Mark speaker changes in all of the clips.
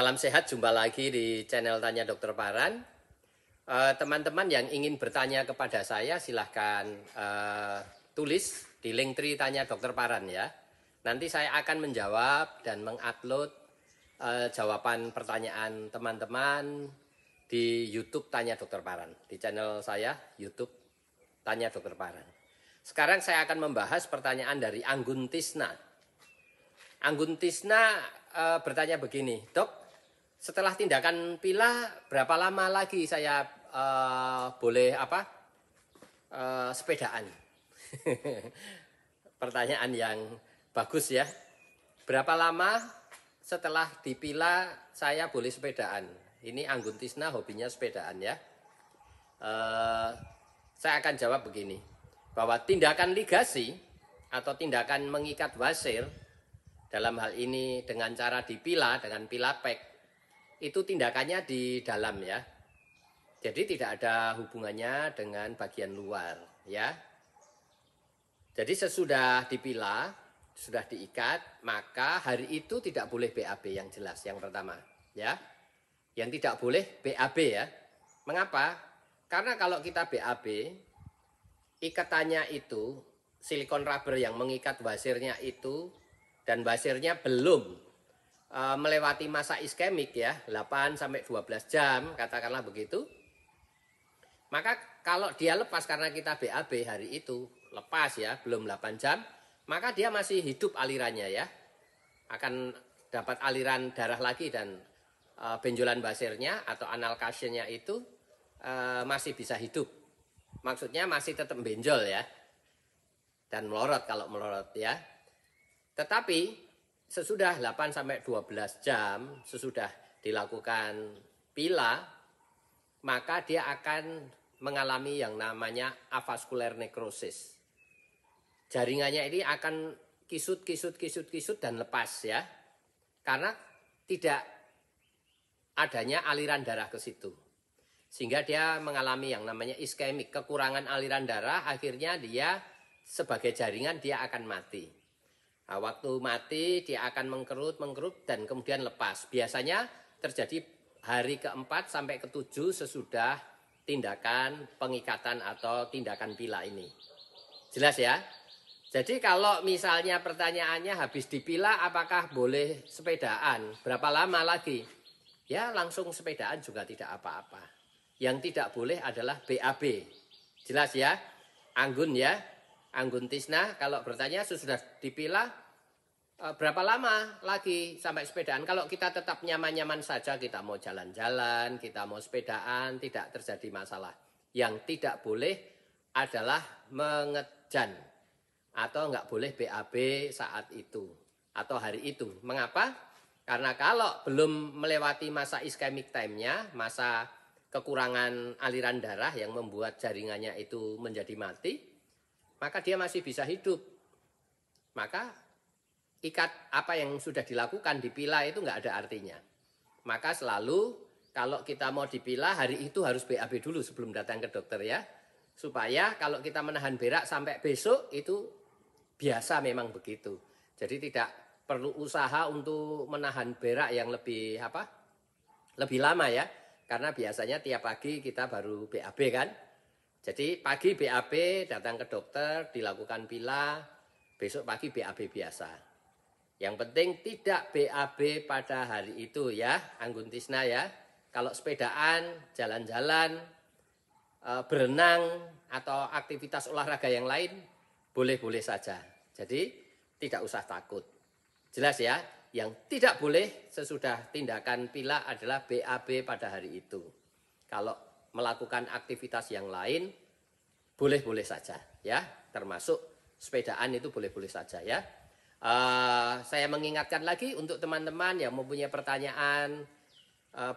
Speaker 1: Salam sehat, jumpa lagi di channel Tanya Dokter Paran. Teman-teman yang ingin bertanya kepada saya silahkan tulis di link tree Tanya Dokter Paran ya. Nanti saya akan menjawab dan mengupload jawaban pertanyaan teman-teman di YouTube Tanya Dokter Paran. Di channel saya YouTube Tanya Dokter Paran. Sekarang saya akan membahas pertanyaan dari Anggun Tisna. Anggun Tisna bertanya begini, Dok, setelah tindakan pila berapa lama lagi saya boleh sepedaan? Pertanyaan yang bagus ya. Berapa lama setelah dipila saya boleh sepedaan? Ini Anggun Tisna hobinya sepedaan ya. Saya akan jawab begini, bahwa tindakan ligasi atau tindakan mengikat wasir dalam hal ini dengan cara dipila, dengan pila pek, itu tindakannya di dalam ya. Jadi tidak ada hubungannya dengan bagian luar ya. Jadi sesudah dipila, sudah diikat, maka hari itu tidak boleh BAB yang jelas, yang pertama ya. Yang tidak boleh BAB ya. Mengapa? Karena kalau kita BAB, ikatannya itu, silikon rubber yang mengikat wasirnya itu, dan wasirnya belum melewati masa iskemik ya, 8-12 jam, katakanlah begitu. Maka kalau dia lepas karena kita BAB hari itu, lepas ya, belum 8 jam, maka dia masih hidup alirannya ya. Akan dapat aliran darah lagi dan benjolan wasirnya atau anal cushion-nya itu masih bisa hidup. Maksudnya masih tetap benjol ya. Dan melorot kalau melorot ya. Tetapi sesudah 8-12 jam sesudah dilakukan pila, maka dia akan mengalami yang namanya avascular necrosis. Jaringannya ini akan kisut dan lepas ya. Karena tidak adanya aliran darah ke situ. Sehingga dia mengalami yang namanya iskemik, kekurangan aliran darah, akhirnya dia sebagai jaringan dia akan mati. Nah, waktu mati dia akan mengkerut dan kemudian lepas. Biasanya terjadi hari ke-4 sampai ke-7 sesudah tindakan pengikatan atau tindakan pila ini. Jelas ya? Jadi kalau misalnya pertanyaannya habis dipila apakah boleh sepedaan? Berapa lama lagi? Ya langsung sepedaan juga tidak apa-apa. Yang tidak boleh adalah BAB. Jelas ya? Anggun ya? Anggun Tisna kalau bertanya sesudah dipila berapa lama lagi sampai sepedaan? Kalau kita tetap nyaman-nyaman saja, kita mau jalan-jalan, kita mau sepedaan, tidak terjadi masalah. Yang tidak boleh adalah mengejan atau nggak boleh BAB saat itu atau hari itu. Mengapa? Karena kalau belum melewati masa ischemic time-nya, masa kekurangan aliran darah yang membuat jaringannya itu menjadi mati, maka dia masih bisa hidup. Maka ikat apa yang sudah dilakukan dipila itu nggak ada artinya. Maka selalu kalau kita mau dipila hari itu harus BAB dulu sebelum datang ke dokter ya. Supaya kalau kita menahan berak sampai besok itu biasa memang begitu. Jadi tidak perlu usaha untuk menahan berak yang lebih lama ya. Karena biasanya tiap pagi kita baru BAB kan. Jadi pagi BAB, datang ke dokter, dilakukan pila, besok pagi BAB biasa. Yang penting tidak BAB pada hari itu ya, Anggun Tisna ya. Kalau sepedaan, jalan-jalan, berenang, atau aktivitas olahraga yang lain, boleh-boleh saja. Jadi tidak usah takut. Jelas ya? Yang tidak boleh sesudah tindakan pila adalah BAB pada hari itu. Kalau melakukan aktivitas yang lain, boleh-boleh saja ya. Termasuk sepedaan itu boleh-boleh saja ya. Saya mengingatkan lagi untuk teman-teman yang mempunyai pertanyaan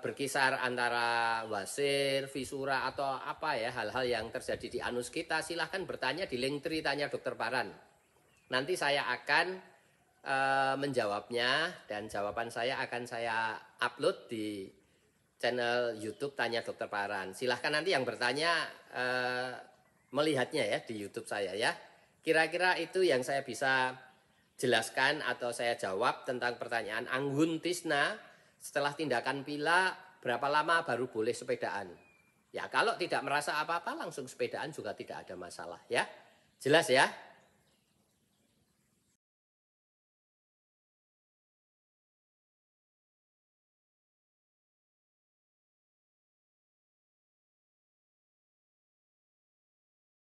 Speaker 1: berkisar antara wasir, visura atau apa ya, hal-hal yang terjadi di anus kita, silahkan bertanya di link tree Tanya Dokter Paran. Nanti saya akan menjawabnya dan jawaban saya akan saya upload di channel YouTube Tanya Dokter Paran. Silahkan nanti yang bertanya melihatnya ya di YouTube saya ya. Kira-kira itu yang saya bisa jelaskan atau saya jawab tentang pertanyaan Anggun Tisna setelah tindakan pila berapa lama baru boleh sepedaan. Ya kalau tidak merasa apa-apa langsung sepedaan juga tidak ada masalah ya. Jelas ya?